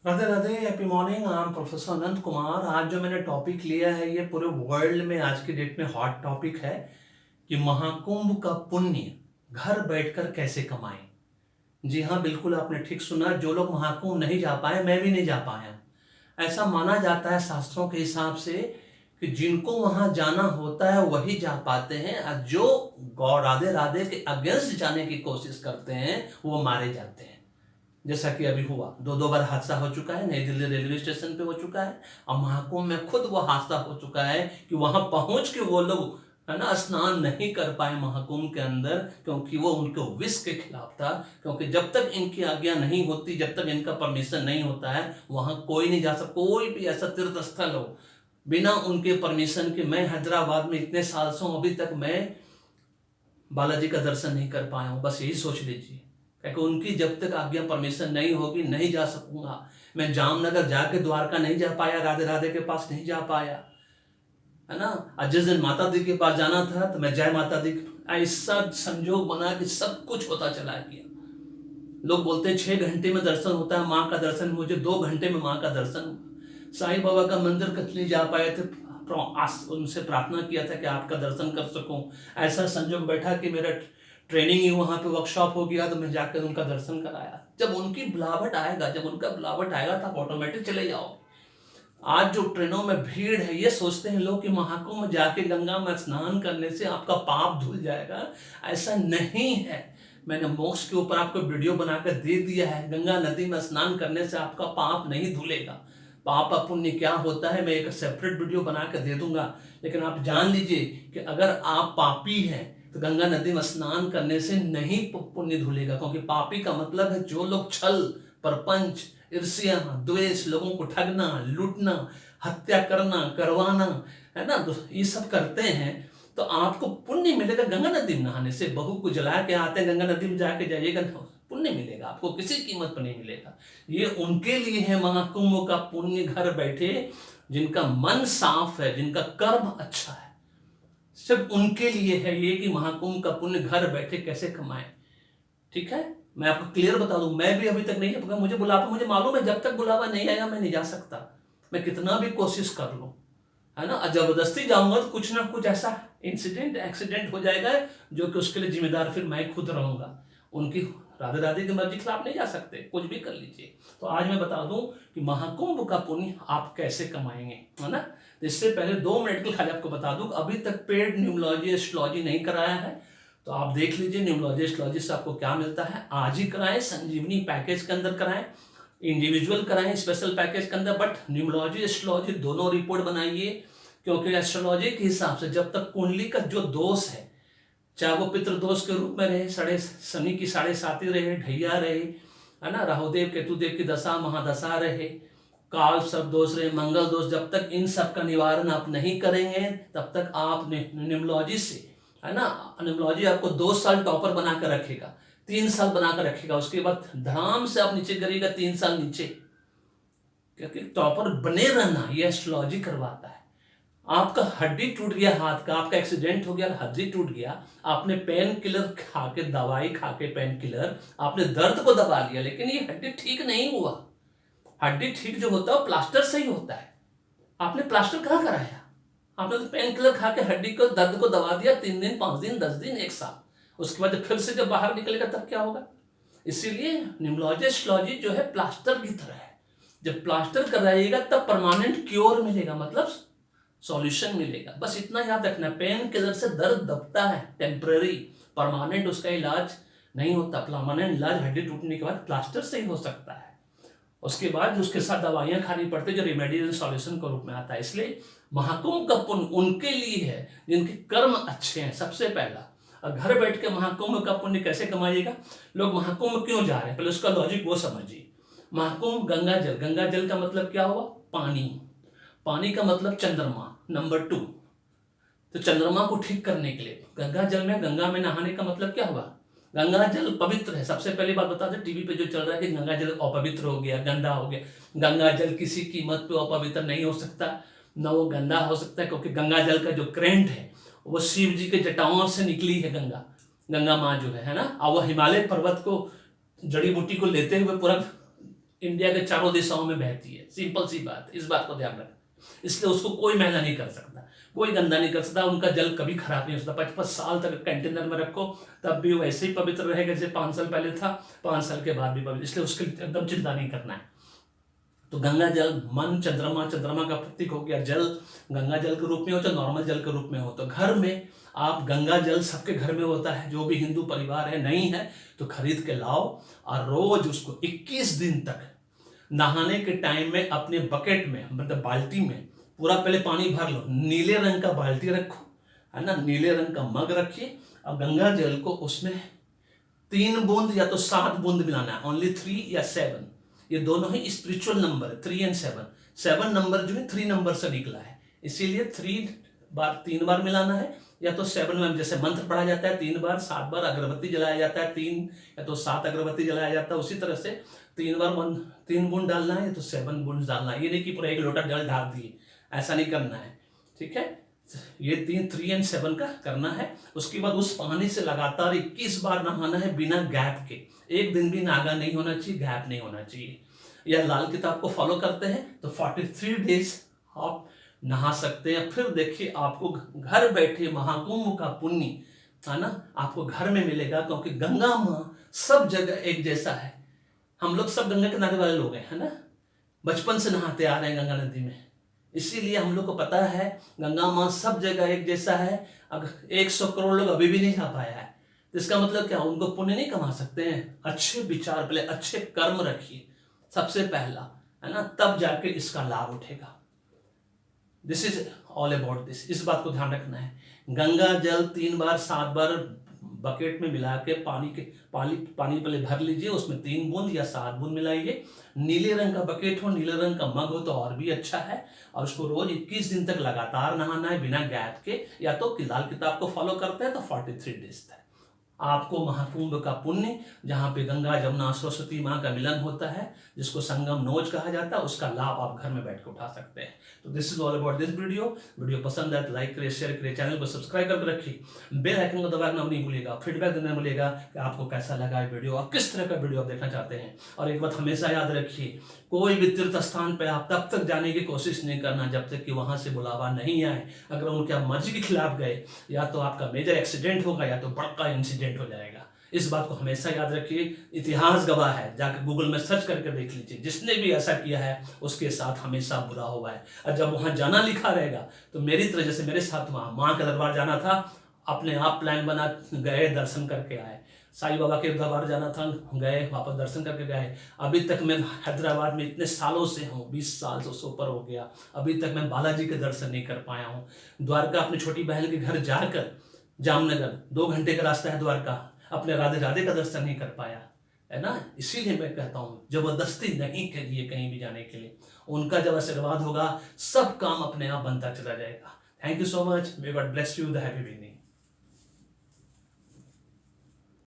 Radhe Radhe, happy morning. I am professor Anant Kumar. आज जो मैंने टॉपिक लिया है ये पूरे वर्ल्ड में आज की डेट में हॉट टॉपिक है कि महाकुंभ का पुण्य घर बैठकर कैसे कमाएं। जी हाँ, बिल्कुल आपने ठीक सुना। जो लोग महाकुंभ नहीं जा पाए, मैं भी नहीं जा पाया। ऐसा माना जाता है शास्त्रों के हिसाब से कि जिनको वहां जाना होता है वही जा पाते हैं, और जो गौ राधे राधे के अगेंस्ट जाने की कोशिश करते हैं वो मारे जाते हैं। जैसा कि अभी हुआ, दो दो बार हादसा हो चुका है, नई दिल्ली रेलवे स्टेशन पे हो चुका है, और महाकुंभ में खुद वो हादसा हो चुका है कि वहां पहुंच के वो लोग है ना स्नान नहीं कर पाए महाकुंभ के अंदर, क्योंकि वो उनके विश के खिलाफ था। क्योंकि जब तक इनकी आज्ञा नहीं होती, जब तक इनका परमिशन नहीं होता है, वहां कोई नहीं जा सकता। कोई भी ऐसा तीर्थ स्थल हो बिना उनके परमिशन के। मैं हैदराबाद में इतने साल से हूं, अभी तक मैं बालाजी का दर्शन नहीं कर पाया हूँ। बस यही सोच लीजिए, क्योंकि उनकी जब तक आज्ञा परमिशन नहीं होगी नहीं जा सकूंगा। मैं जामनगर जाके द्वारका नहीं जा पाया, राधे राधे के पास नहीं जा पाया, है ना। और जिस दिन माता दी के पास जाना था तो मैं जय माता दी, ऐसा संजोग बना कि सब कुछ होता चला गया। लोग बोलते हैं 6 घंटे में दर्शन होता है माँ का दर्शन, मुझे 2 घंटे में माँ का दर्शन हुआ। साईं बाबा का मंदिर कतली जा पाए थे, उनसे प्रार्थना किया था कि आपका दर्शन कर सकूं। ऐसा संजोग बैठा कि मेरा ट्रेनिंग ही वहां पे वर्कशॉप हो गया, तो मैं जाकर उनका दर्शन कराया। जब उनकी बुलावट आएगा, जब उनका बुलावट आएगा तो आप ऑटोमेटिक चले जाओगे। आज जो ट्रेनों में भीड़ है, ये सोचते हैं लोग कि महाकुंभ में जाके गंगा में स्नान करने से आपका पाप धुल जाएगा। ऐसा नहीं है। मैंने मोक्ष के ऊपर आपको वीडियो बनाकर दे दिया है। गंगा नदी में स्नान करने से आपका पाप नहीं धुलेगा। पाप और पुण्य क्या होता है मैं एक सेपरेट वीडियो बना कर दे दूंगा। लेकिन आप जान लीजिए कि अगर आप पापी हैं तो गंगा नदी में स्नान करने से नहीं पुण्य धुलेगा। क्योंकि पापी का मतलब है जो लोग छल, परपंच, ईर्ष्या, द्वेष, लोगों को ठगना, लूटना, हत्या करना, करवाना, है ना, ये सब करते हैं, तो आपको पुण्य मिलेगा गंगा नदी में नहाने से। बहू को जला के आते हैं, गंगा नदी में जाके जाइएगा, पुण्य मिलेगा आपको, किसी कीमत पर नहीं मिलेगा। ये उनके लिए है महाकुंभ का पुण्य, घर बैठे जिनका मन साफ है, जिनका कर्म अच्छा है, सिर्फ उनके लिए है ये कि महाकुंभ का पुण्य घर बैठे कैसे कमाएं। ठीक है, मैं आपको क्लियर बता दूं, मैं भी अभी तक नहीं जा पाया। मुझे बुलावा, मुझे मालूम है जब तक बुलावा नहीं आएगा मैं नहीं जा सकता, मैं कितना भी कोशिश कर लूं, है ना। जबरदस्ती जाऊंगा तो कुछ ना कुछ ऐसा इंसिडेंट एक्सीडेंट हो जाएगा जो कि उसके लिए जिम्मेदार फिर मैं खुद रहूंगा। उनकी राधे राधे की मर्जी के खिलाफ नहीं जा सकते, कुछ भी कर लीजिए। तो आज मैं बता दूं कि महाकुंभ का पुण्य आप कैसे कमाएंगे, है ना। तो इससे पहले 2 मिनट के खाली आपको बता दूं, अभी तक पेड न्यूमोलॉजी एस्ट्रोलॉजी नहीं कराया है तो आप देख लीजिए न्यूमोलॉजी एस्ट्रोलॉजी से आपको क्या मिलता है। आज ही कराएं, संजीवनी पैकेज के अंदर कराएं, इंडिविजुअल कराएं स्पेशल पैकेज के अंदर, बट न्यूमोलॉजी एस्ट्रोलॉजी दोनों रिपोर्ट बनाइए। क्योंकि एस्ट्रोलॉजी के हिसाब से जब तक कुंडली का जो दोष है, चाहे वो पितृ दोष के रूप में रहे, साढ़े शनि की 7.5 रहे, ढैया रहे, है ना, राहुदेव केतुदेव की दशा महादशा रहे, काल सब दोष रहे, मंगल दोष, जब तक इन सब का निवारण आप नहीं करेंगे तब तक आप न्यूमोलॉजी से, है ना, न्यूमोलॉजी आपको 2 साल टॉपर बनाकर रखेगा, 3 साल बनाकर रखेगा, उसके बाद धड़ाम से आप नीचे गिरेगा 3 साल नीचे। क्योंकि टॉपर बने रहना ये एस्ट्रोलॉजी करवाता है। आपका हड्डी टूट गया हाथ का, आपका एक्सीडेंट हो गया, हड्डी टूट गया, आपने पेन किलर खा के, दवाई खा के पेन किलर, आपने दर्द को दबा लिया, लेकिन ये हड्डी ठीक नहीं हुआ। हड्डी ठीक जो होता है वो प्लास्टर से ही होता है। आपने प्लास्टर कहाँ कराया? आपने तो पेन किलर खा के हड्डी को, दर्द को दबा दिया 3 दिन, 5 दिन, 10 दिन, 1 साल। उसके बाद फिर से जब बाहर निकलेगा तब क्या होगा? इसीलिए न्यूमोलॉजी एस्ट्रोलॉजी जो है प्लास्टर की तरह है। जब प्लास्टर कराइएगा तब परमानेंट क्योर मिलेगा, मतलब सॉल्यूशन मिलेगा। बस इतना याद रखना, पेन किलर से दर्द दबता है टेम्पररी, परमानेंट उसका इलाज नहीं होता। परमानेंट इलाज हड्डी टूटने के बाद प्लास्टर से ही हो सकता है। उसके बाद उसके साथ दवाइयां खानी पड़ती है जो रेमेडियल सॉल्यूशन के रूप में आता है। इसलिए महाकुंभ का पुण्य उनके लिए है जिनके कर्म अच्छे हैं, सबसे पहला। और घर बैठ के महाकुंभ का पुण्य कैसे कमाइएगा? लोग महाकुंभ क्यों जा रहे हैं, पहले उसका लॉजिक वो समझिए। महाकुंभ गंगा जल, गंगा जल का मतलब क्या हुआ? पानी। पानी का मतलब चंद्रमा, नंबर 2। तो चंद्रमा को ठीक करने के लिए गंगा जल में, गंगा में नहाने का मतलब क्या हुआ? गंगा जल पवित्र है। सबसे पहली बात बता दें, टीवी पे जो चल रहा है कि गंगा जल अपवित्र हो गया, गंदा हो गया। गंगा जल किसी कीमत पे अपवित्र नहीं हो सकता, न वो गंदा हो सकता है, क्योंकि गंगा जल का जो करंट है वो शिव जी के जटाओं से निकली है। गंगा, गंगा माँ जो है ना, और वो हिमालय पर्वत को, जड़ी बूटी को लेते हुए पूरा इंडिया के चारों दिशाओं में बहती है, सिंपल सी बात है, इस बात को ध्यान रखना। इसलिए उसको कोई मैला नहीं कर सकता, कोई गंदा नहीं कर सकता, उनका जल कभी खराब नहीं हो सकता। 55 साल तक कंटेनर में रखो तब भी वैसे ही पवित्र रहेगा जैसे 5 साल पहले था, 5 साल के बाद भी पवित्र, इसलिए उसके लिए एकदम चिंता नहीं करना है। तो गंगा जल मन चंद्रमा, चंद्रमा का प्रतीक हो गया जल, गंगा जल के रूप में हो चाहे नॉर्मल जल के रूप में हो। तो घर में आप गंगा जल, सबके घर में होता है, जो भी हिंदू परिवार है, नहीं है तो खरीद के लाओ और रोज उसको 21 दिन तक नहाने के टाइम में अपने बकेट में, मतलब बाल्टी में पूरा पहले पानी भर लो, नीले रंग का बाल्टी रखो, है ना, नीले रंग का मग रखिए और गंगा जल को उसमें 3 बूंद या तो 7 बूंद मिलाना है, ओनली 3 या 7, ये दोनों ही स्पिरिचुअल नंबर है, 3 और 7। 7 नंबर जो है 3 नंबर से निकला है, इसीलिए 3 बार मिलाना है, या तो 7 में जैसे मंत्र पढ़ा जाता है 3 बार, 7 बार अगरबत्ती जलाया जाता है, 3 या तो 7 अगरबत्ती जलाया जाता है, उसी तरह से 3 बूंद डालना है या तो 7 बूंद डालना है। ये नहीं कि पूरा 1 लोटा जल डाल दिए, ऐसा नहीं करना है, ठीक है। ये 3 और 7 का करना है। उसके बाद उस पानी से लगातार 21 बार नहाना है बिना गैप के, एक दिन भी नागा नहीं होना चाहिए, गैप नहीं होना चाहिए। या लाल किताब को फॉलो करते हैं तो 43 डेज आप नहा सकते हैं। फिर देखिए आपको घर बैठे महाकुंभ का पुण्य, है ना, आपको घर में मिलेगा, क्योंकि गंगा माँ सब जगह एक जैसा है। हम लोग सब गंगा किनारे वाले लोग हैं, है ना, बचपन से नहाते आ रहे हैं गंगा नदी में, इसीलिए हम लोग को पता है गंगा माँ सब जगह एक जैसा है। अगर 100 करोड़ लोग अभी भी नहीं जा पाया है तो इसका मतलब क्या, उनको पुण्य नहीं कमा सकते हैं? अच्छे विचार, पहले अच्छे कर्म रखिए सबसे पहला, है ना, तब जाके इसका लाभ उठेगा। This is all about this, इस बात को ध्यान रखना है। गंगा जल 3 बार 7 बार बकेट में मिला के पानी पहले भर लीजिए, उसमें 3 बूंद या 7 बूंद मिलाइए। नीले रंग का बकेट हो, नीले रंग का मग हो तो और भी अच्छा है, और उसको रोज 21 दिन तक लगातार नहाना है बिना गैप के, या तो लाल किताब को फॉलो करते हैं तो 43 डेज तक आपको महाकुंभ का पुण्य, जहाँ पे गंगा जमुना सरस्वती माँ का मिलन होता है, जिसको संगम नोज कहा जाता है, उसका लाभ आप घर में बैठ के उठा सकते हैं। तो this is all about this video पसंद है तो लाइक करिए, शेयर करिए, चैनल को सब्सक्राइब करके रखिए, बेल आइकन को दबाना नहीं भूलिएगा, फीडबैक देना भूलिएगा कि आपको कैसा लगा वीडियो और किस तरह का वीडियो आप देखना चाहते हैं। और एक बात हमेशा याद रखिए, कोई भी तीर्थ स्थान पर आप तब तक जाने की कोशिश नहीं करना जब तक कि वहाँ से बुलावा नहीं आए। अगर उनके आप मर्जी के खिलाफ गए, या तो आपका मेजर एक्सीडेंट होगा या तो बड़का इंसिडेंट हो जाएगा। इस बात को हमेशा याद रखिए, इतिहास गवाह है, जाकर गूगल में सर्च करके देख लीजिए, जिसने भी ऐसा किया है उसके साथ हमेशा बुरा हुआ है। और जब वहां जाना लिखा रहेगा तो मेरी तरह, जैसे मेरे साथ वहां माँ का दरबार जाना था, अपने आप प्लान बना गए, दर्शन करके आए। साईं बाबा के दरबार जाना था, गए, वापस दर्शन करके गए। अभी तक मैं हैदराबाद में इतने सालों से हूँ, 20 साल से ऊपर हो गया, अभी तक मैं बालाजी के दर्शन नहीं कर पाया हूँ। द्वारका अपनी छोटी बहन के घर जाकर, जामनगर 2 घंटे का रास्ता है द्वारका, अपने राधे राधे का दर्शन नहीं कर पाया, है ना। इसीलिए मैं कहता हूँ जबरदस्ती नहीं करिए कहीं भी जाने के लिए, उनका जब आशीर्वाद होगा सब काम अपने आप बनता चला जाएगा। Thank you so much, may God bless you, the happy beginning.